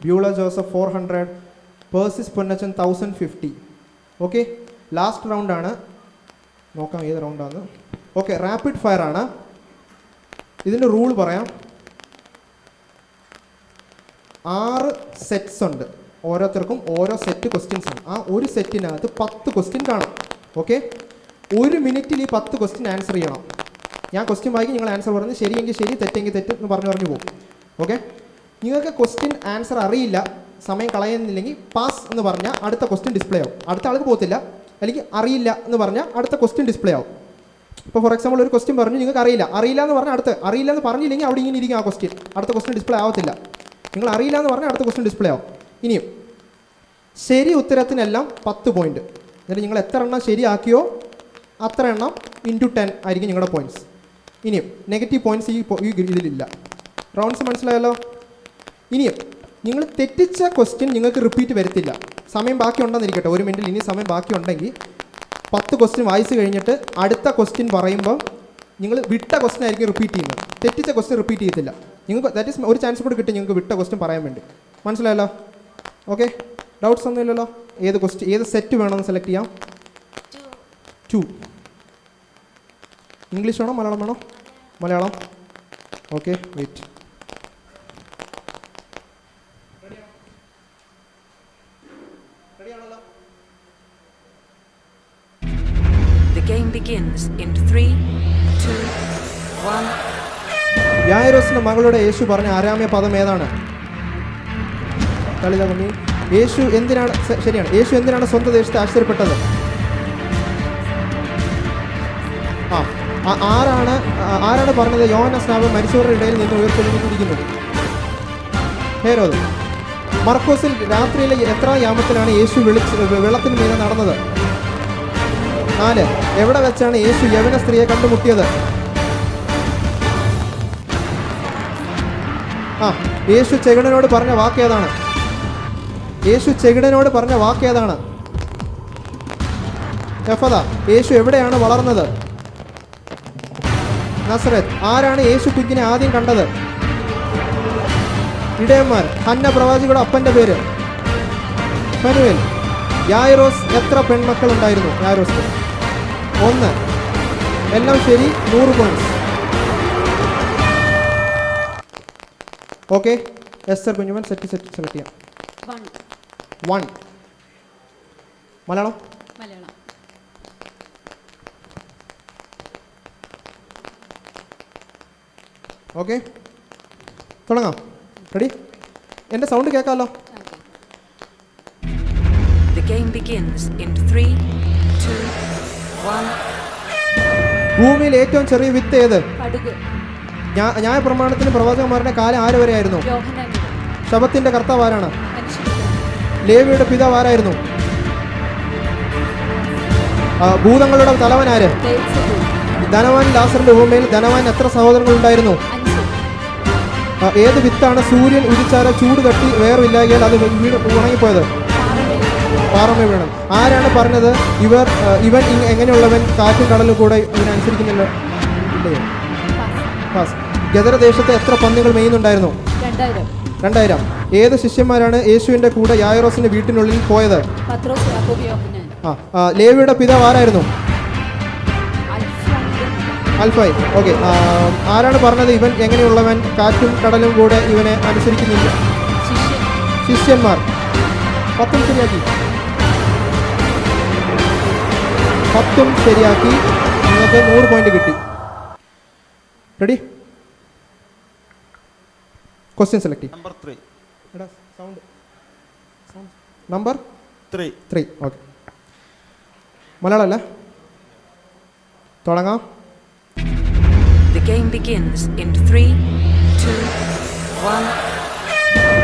Beula Joseph 400, Persis Ponnachan 1050. Okay, last റൗണ്ടാണ്. നോക്കാം ഏത് റൗണ്ടാണ്. ഓക്കെ, റാപ്പിഡ് ഫയർ ആണ്. ഇതിൻ്റെ റൂൾ പറയാം. 6 സെറ്റ്സ് ഉണ്ട്. ഓരോരുത്തർക്കും ഓരോ സെറ്റ് ക്വസ്റ്റ്യൻസ് ഉണ്ട്. ആ ഒരു സെറ്റിനകത്ത് 10 ക്വസ്റ്റ്യൻ കാണും. ഓക്കെ, 1 മിനിറ്റിൽ ഈ 10 ക്വസ്റ്റ്യൻ ആൻസർ ചെയ്യണം. ഞാൻ ക്വസ്റ്റ്യൻ വായിക്കും, നിങ്ങൾ ആൻസർ പറഞ്ഞ് ശരിയെങ്കിൽ ശരി, തെറ്റെങ്കിൽ തെറ്റ് എന്ന് പറഞ്ഞു പോകും. ഓക്കെ, നിങ്ങൾക്ക് ക്വസ്റ്റ്യൻ ആൻസർ അറിയില്ല, സമയം കളയുന്നില്ലെങ്കിൽ പാസ് എന്ന് പറഞ്ഞാൽ അടുത്ത ക്വസ്റ്റ്യൻ ഡിസ്പ്ലേ ആവും. അടുത്ത ആൾക്ക് പോകത്തില്ല. അല്ലെങ്കിൽ അറിയില്ല എന്ന് പറഞ്ഞാൽ അടുത്ത ക്വസ്റ്റ്യൻ ഡിസ്പ്ലേ ആവും. ഇപ്പോൾ ഫോർ എക്സാമ്പിൾ ഒരു ക്വസ്റ്റ്യൻ പറഞ്ഞു, നിങ്ങൾക്ക് അറിയില്ല എന്ന് പറഞ്ഞാൽ അറിയില്ല എന്ന് പറഞ്ഞില്ലെങ്കിൽ അവിടെ ഇങ്ങനെ ഇരിക്കും ആ ക്വസ്റ്റ്യൻ. അടുത്ത ക്വസ്റ്റ്യൻ ഡിസ്പ്ലേ ആവത്തില്ല. നിങ്ങൾ അറിയില്ല എന്ന് പറഞ്ഞാൽ അടുത്ത ക്വസ്റ്റ്യൻ ഡിസ്പ്ലേ ആവും. ഇനിയും ശരി ഉത്തരത്തിനെല്ലാം 10 പോയിന്റ്. എന്നിട്ട് നിങ്ങൾ എത്ര എണ്ണം ശരിയാക്കിയോ അത്ര എണ്ണം ഇൻറ്റു 10 ആയിരിക്കും നിങ്ങളുടെ പോയിന്റ്സ്. ഇനിയും നെഗറ്റീവ് പോയിന്റ്സ് ഈ ഇതിലില്ല. റൗണ്ട്സ് മനസ്സിലായല്ലോ. ഇനിയും നിങ്ങൾ തെറ്റിച്ച ക്വസ്റ്റ്യൻ നിങ്ങൾക്ക് റിപ്പീറ്റ് വരത്തില്ല. സമയം ബാക്കി ഉണ്ടെന്നിരിക്കട്ടെ, 1 മിനിറ്റിൽ ഇനി സമയം ബാക്കി ഉണ്ടെങ്കിൽ 10 ക്വസ്റ്റ്യൻ വായിച്ച് കഴിഞ്ഞിട്ട് അടുത്ത ക്വസ്റ്റ്യൻ പറയുമ്പോൾ നിങ്ങൾ വിട്ട ക്വസ്റ്റ്യൻ ആയിരിക്കും റിപ്പീറ്റ് ചെയ്യുന്നത്. തെറ്റിച്ച ക്വസ്റ്റ്യൻ റിപ്പീറ്റ് ചെയ്യത്തില്ല. നിങ്ങൾക്ക് ദാറ്റ് ഈസ് ഒരു ചാൻസ് കൂടി കിട്ടും നിങ്ങൾക്ക് വിട്ട ക്വസ്റ്റ്യൻ പറയാൻ വേണ്ടി. മനസ്സിലായല്ലോ. ഓക്കെ, ഡൗട്ട്സ് ഒന്നും ഇല്ലല്ലോ. ഏത് സെറ്റ് വേണമെന്ന് സെലക്ട് ചെയ്യാം. 2. ഇംഗ്ലീഷ് വേണോ മലയാളം വേണോ? Malayalam. Okay, wait. The game begins in 3, 2, 1. യായിറോസിന്റെ മകളുടെ യേശു പറഞ്ഞ ആരാമ്യ പദം ഏതാണ്? യേശു എന്തിനാണ് ശരിയാണ്. യേശു എന്തിനാണ് സ്വന്തം ദേശത്തെ ആശ്ചര്യപ്പെട്ടത്? ആരാണ് പറഞ്ഞത് യോഹന്ന സ്നാപകൻ മരിച്ചവരുടെ ഇടയിൽ നിന്ന് ഉയർത്തെഴുന്നേറ്റിരിക്കുന്നു? ഹേരോദ്. മർക്കോസിൽ രാത്രിയിലെ എത്ര യാമത്തിലാണ് യേശു വെള്ളത്തിന് മീതെ നടന്നത്? 4. എവിടെ വെച്ചാണ് യേശു യവന സ്ത്രീയെ കണ്ടുമുട്ടിയത്? യേശു ചെകിടനോട് പറഞ്ഞ വാക്ക് ഏതാണ്? എഫദ. യേശു എവിടെയാണ് വളർന്നത്? നസറത്ത്. ആരാണ് യേശു കുഞ്ഞിനെ ആദ്യം കണ്ടത്? ഇടയന്മാർ. ഹന്ന പ്രവാചിയുടെ അപ്പന്റെ പേര്? ഫനുവേൽ. യായിറോസ് എത്ര പെൺമക്കൾ ഉണ്ടായിരുന്നു യായിറോസിന്? 1. എല്ലാം ശരി, 100 points. Okay, Esther Kunjuman set select ചെയ്യാം. 1. മലയാളം. ഓക്കെ, തുടങ്ങാം. റെഡി? എൻ്റെ sound കേൾക്കാമല്ലോ. The game begins in 3, 2, 1. ഭൂമിയിൽ ഏറ്റവും ചെറിയ വിത്ത് ഏത്? ന്യായപ്രമാണത്തിന് പ്രവാചകന്മാരുടെ കാലം ആര് വരെയായിരുന്നു? ശബത്തിന്റെ കർത്താവ് ആരാണ്? ലേവിയുടെ പിതാവ് ആരായിരുന്നു? ഭൂതങ്ങളുടെ തലവൻ ആര്? ധനവാൻ ലാസറിന്റെ ഭൂമിയിൽ ധനവാൻ എത്ര സഹോദരങ്ങൾ ഉണ്ടായിരുന്നു? ഏത് വിത്താണ് സൂര്യൻ ഉദിച്ചാല് ചൂട് തട്ടി വേറില്ലായാൽ അത് ഉണങ്ങിപ്പോയത്? പാറമേ വീണം. ആരാണ് പറഞ്ഞത് ഇവൻ എങ്ങനെയുള്ളവൻ കാറ്റും കടലും കൂടെ ഇവനനുസരിക്കുന്നില്ല? ഇല്ലയോ? ഗദരദേശത്ത് എത്ര പന്നികൾ മെയ്യുന്നുണ്ടായിരുന്നു? 2000. ഏത് ശിഷ്യന്മാരാണ് യേശുവിന്റെ കൂടെ യായിറോസിന്റെ വീട്ടിനുള്ളിൽ പോയത്? ലേവിയുടെ പിതാവ് ആരായിരുന്നു? അൽഫായി. ഓക്കെ, ആരാണ് പറഞ്ഞത് ഇവൻ എങ്ങനെയുള്ളവൻ കാറ്റും കടലും കൂടെ ഇവനെ അനുസരിക്കുന്നില്ല? ശിഷ്യന്മാർ. 10 ശരിയാക്കി. 10 ശരിയാക്കി. നിങ്ങൾക്ക് 100 പോയിന്റ് കിട്ടി. റെഡി? ക്വസ്റ്റ്യൻ സെലക്ട് ചെയ്യും. നമ്പർ 3. ഓക്കെ, മലയാളം അല്ല. തുടങ്ങാം. The game begins in 3, 2, 1.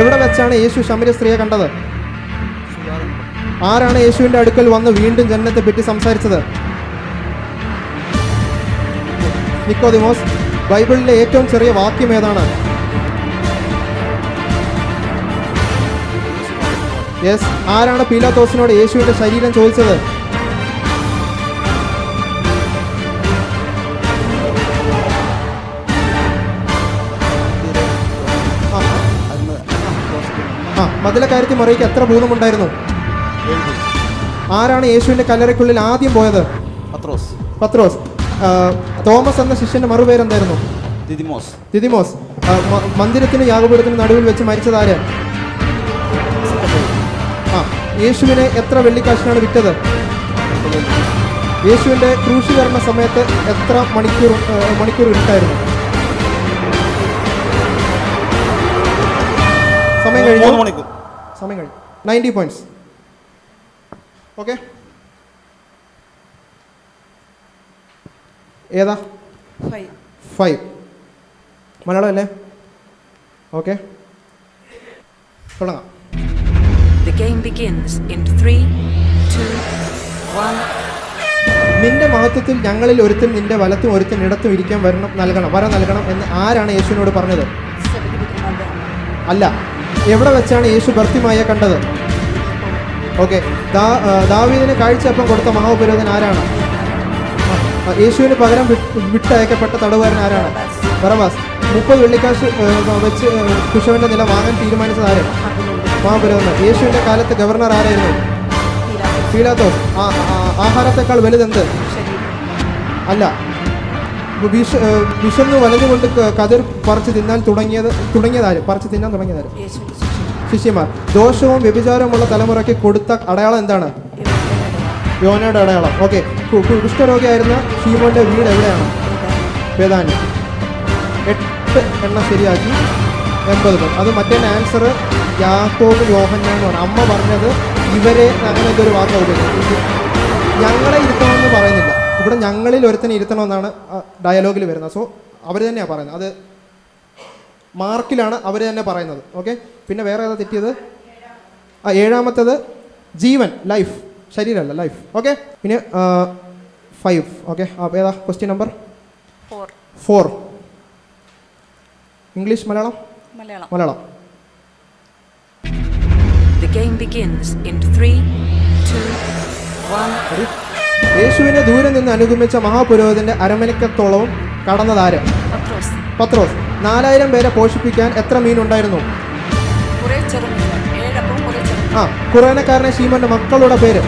എവിടെ വെച്ചാണ് യേശു ശമര്യ സ്ത്രീയെ കണ്ടത്? ആരാണ് യേശുവിന്റെ അടുക്കൽ വന്ന് വീണ്ടും ജന്നത്തെ പറ്റി സംസാരിച്ചത്? നിക്കോദിമോസ്. ബൈബിളിലെ ഏറ്റവും ചെറിയ വാക്യം ഏതാണ്? യെസ്. ആരാണ് പീലാത്തോസിനോട് യേശുവിന്റെ ശരീരം ചോദിച്ചത്? മതിലക്കാരത്തി മറിയയ്ക്ക് എത്ര ഭൂതമുണ്ടായിരുന്നു? ആരാണ് യേശുവിൻ്റെ കല്ലറയ്ക്കുള്ളിൽ ആദ്യം പോയത്? പത്രോസ്. തോമസ് എന്ന ശിഷ്യന്റെ മറുപേരെന്തായിരുന്നു? ദിദിമോസ്. മന്ദിരത്തിന് യാഗപീഠത്തിന് നടുവിൽ വെച്ച് മരിച്ചത് ആര്? യേശുവിനെ എത്ര വെള്ളിക്കാശിനാണ് വിറ്റത്? യേശുവിൻ്റെ ക്രൂശീകരണ സമയത്ത് എത്ര മണിക്കൂർ ഇരുട്ടായിരുന്നു? സമയം കഴിഞ്ഞു. 90 പോയിന്റ്സ്. ഓക്കെ, ഏതാ? 5. മലയാളം അല്ലേ? ഓക്കെ, തുടങ്ങാം. The game begins in 3, 2, 1. നിന്റെ മഹത്വത്തിൽ ഞങ്ങളിൽ ഒരുത്തൻ നിന്റെ വലത്തും ഒരുത്തൻ ഇടത്തും ഇരിക്കാൻ വര നൽകണം എന്ന് ആരാണ് യേശുവിനോട് പറഞ്ഞത്? അല്ല. എവിടെ വെച്ചാണ് യേശു ഭർത്തിമായെ കണ്ടത്? ഓക്കെ, ദാവീദിന് കാഴ്ചയപ്പം കൊടുത്ത മഹാപുരോഹിതൻ ആരാണ്? യേശുവിന് പകരം വിട്ടയക്കപ്പെട്ട തടവുകാരൻ ആരാണ്? ബറബാസ്. 30 വെള്ളിക്കാശ് വെച്ച് കുശവന്റെ നില വാങ്ങാൻ തീരുമാനിച്ചത് ആര്? മഹാപുരോഹിതൻ. യേശുവിന്റെ കാലത്ത് ഗവർണർ ആരായിരുന്നു? പീലാത്തോസ്. ആഹാരത്തെക്കാൾ വലുതെന്ത്? അല്ല. വിശന്നു വലഞ്ഞുകൊണ്ട് കതിർ പറിച്ച് തിന്നാൻ തുടങ്ങിയതാര്? ശിഷ്യന്മാർ. ദോഷവും വ്യഭിചാരവുമുള്ള തലമുറയ്ക്ക് കൊടുത്ത അടയാളം എന്താണ്? യോനയുടെ അടയാളം. ഓക്കെ, കുഷ്ഠരോഗിയായിരുന്ന ഷീമോന്റെ വീട് എവിടെയാണ്? ബേഥാനി. 8 എണ്ണം ശരിയാക്കി 80. അത് മറ്റേ ആൻസർ യാക്കോബ് യോഹന്നാനാണ്. അമ്മ പറഞ്ഞത് ഇവരെ അങ്ങനെ എന്തൊരു വാക്ക് ഉപയോഗിക്കുന്നത്. ഞങ്ങളെ ഇരുത്തണമെന്ന് പറയുന്നില്ല ഇവിടെ, ഞങ്ങളിൽ ഒരുത്തനെ ഇരുത്തണമെന്നാണ് ഡയലോഗിൽ വരുന്നത്. സോ അവർ തന്നെയാണ് പറയുന്നത്, അത് മാർക്കിലാണ് അവർ തന്നെ പറയുന്നത്. ഓക്കെ, പിന്നെ വേറെ ഏതാ തെറ്റിയത്? 7ാമത്തേത് ജീവൻ, ലൈഫ്, ശരീരമല്ല ലൈഫ്. ഓക്കെ, പിന്നെ 5. ഓക്കെ, ഏതാ question number? 4. English, Malayalam? Malayalam. The game begins in 3, 2, 1. യേശുവിനെ ദൂരെ നിന്ന് അനുഗമിച്ച മഹാപുരോഹിതന്റെ അരമനക്കത്തോളവും കടന്നതാര്? പത്രോസ്. 4000 പേരെ പോഷിപ്പിക്കാൻ എത്ര മീൻ ഉണ്ടായിരുന്നു? കുറേനക്കാരനെ ഷീമോന്റെ മക്കളുടെ പേര്?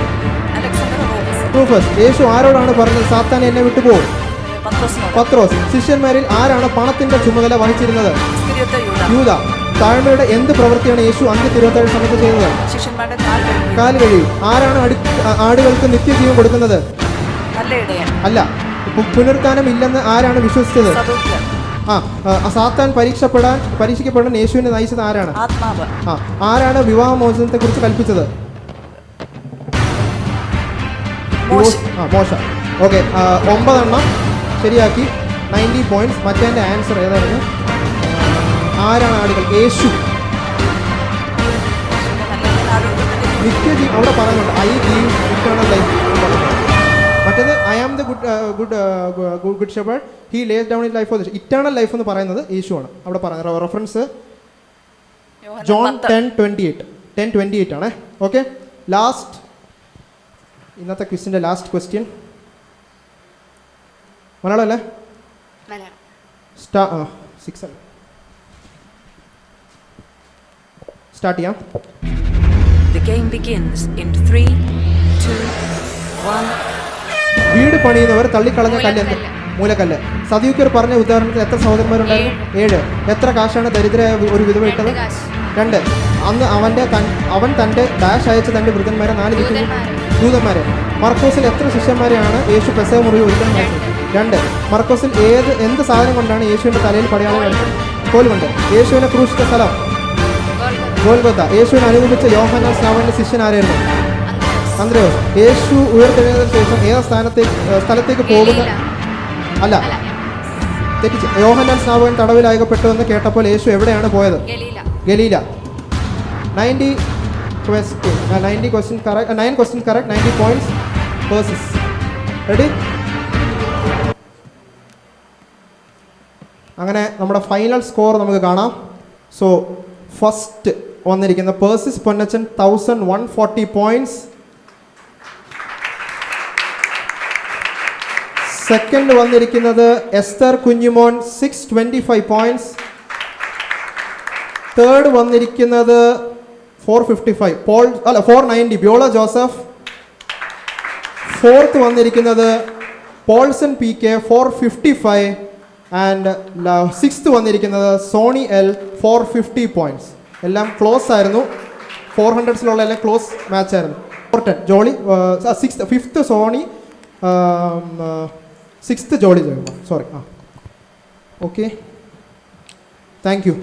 റൂഫസ്. യേശു ആരോടാണ് പറഞ്ഞത് സാത്താൻ എന്നെ വിട്ടുപോകും? പത്രോസ്. ശിഷ്യന്മാരിൽ ആരാണ് പണത്തിന്റെ ചുമതല വഹിച്ചിരുന്നത്? യൂദ. താഴ്മയുടെ എന്ത് പ്രവൃത്തിയാണ് യേശു അന്ത്യ തിരുവത്താഴ സമയത്ത് ചെയ്തത്? കാൽ കഴിയും. ആരാണ് ആടുകൾക്ക് നിത്യജീവൻ കൊടുക്കുന്നത്? അല്ല. പുനരുത്ഥാനം ഇല്ലെന്ന് ആരാണ് വിശ്വസിച്ചത്? സാത്താൻ പരീക്ഷിക്കപ്പെടാൻ യേശുവിനെ നയിച്ചത് ആരാണ്? ആരാണ് വിവാഹമോചനത്തെ കുറിച്ച് കൽപ്പിച്ചത്? മോശ. ഓക്കെ, 9 എണ്ണം ശരിയാക്കി 90 പോയിന്റ്സ്. മറ്റേ ആൻസർ ഏതായിരുന്നു? ആരാണ് ആടുകൾ? യേശു. നിത്യജീവൻ അവിടെ പറയുന്നുണ്ട്. I give eternal life. മറ്റേത് I am the good shepherd, he lays down his life for the. Eternal life എന്ന് പറയുന്നത് യേശുവാണ് അവിടെ പറയുന്നത്. റെഫറൻസ് ജോൺ 10:28 ആണ്. ഓക്കെ, ലാസ്റ്റ്, ഇന്നത്തെ ക്വിസിൻ്റെ ലാസ്റ്റ് ക്വസ്റ്റ്യൻ. മലയാളം അല്ലേ? 6 സ്റ്റാർട്ട് ചെയ്യാം. The game begins in 3, 2, 1. വീട് പണിയുന്നവർ തള്ളിക്കളഞ്ഞ കല്ല്? മൂലക്കല്ല്. സദൂക്യർ പറഞ്ഞ ഉദാഹരണത്തിൽ എത്ര സഹോദരന്മാരുണ്ടായിരുന്നു? 7. എത്ര കാശാണ് ദരിദ്രയായ ഒരു വിധവ ഇട്ടത്? 2. അന്ന് അവൻ തൻ്റെ ഡാഷ് അയച്ച തൻ്റെ വൃദ്ധന്മാരെ 4 ദൂതന്മാരെ. മർക്കോസിൽ എത്ര ശിഷ്യന്മാരെയാണ് യേശു പെസഹ മുറിവ് ഒരുക്കാൻ നോക്കിയത്? 2. മർക്കോസിൽ എന്ത് സാധനം കൊണ്ടാണ് യേശുവിൻ്റെ തലയിൽ പടയാളം? കോൽ കൊണ്ട്. യേശുവിനെ ക്രൂശിച്ച സ്ഥലം? ഗോൽഗോത്ത. യേശുവിനെ അനുഗമിച്ച യോഹന്നാൻ സ്നാപകന്റെ ശിഷ്യൻ ആരായിരുന്നു? അന്ത്രയോസ്. യേശു ഉയർത്തെഴുന്നതിന് ശേഷം ഏത് സ്ഥലത്തേക്ക് പോകുന്ന? അല്ല, തെറ്റിച്ച്. യോഹന്നാൻ സ്നാപകൻ തടവിലായപ്പെട്ടു കേട്ടപ്പോൾ യേശു എവിടെയാണ് പോയത്? Galilee. 9 questions correct, 90 points. Persis. Ready? അങ്ങനെ നമ്മുടെ ഫൈനൽ സ്കോർ നമുക്ക് കാണാം. സോ ഫസ്റ്റ് വന്നിരിക്കുന്ന പേഴ്സിസ് പൊന്നച്ചൻ 1140 പോയിന്റ്സ്. സെക്കൻഡ് വന്നിരിക്കുന്നത് എസ്തർ കുഞ്ഞുമോൻ 625 പോയിന്റ്സ്. തേർഡ് വന്നിരിക്കുന്നത് 455. പോൾ അല്ല 490 ബിയോള ജോസഫ്. ഫോർത്ത് വന്നിരിക്കുന്നത് പോൾസൺ PK 455. ആൻഡ് സിക്സ്ത് വന്നിരിക്കുന്നത് സോണി L 450 പോയിന്റ്സ്. എല്ലാം ക്ലോസ് ആയിരുന്നു. 400s എല്ലാം ക്ലോസ് മാച്ച് ആയിരുന്നു. 410 Jolly, fifth Sony, sixth Jolly. Sorry. Okay, thank U.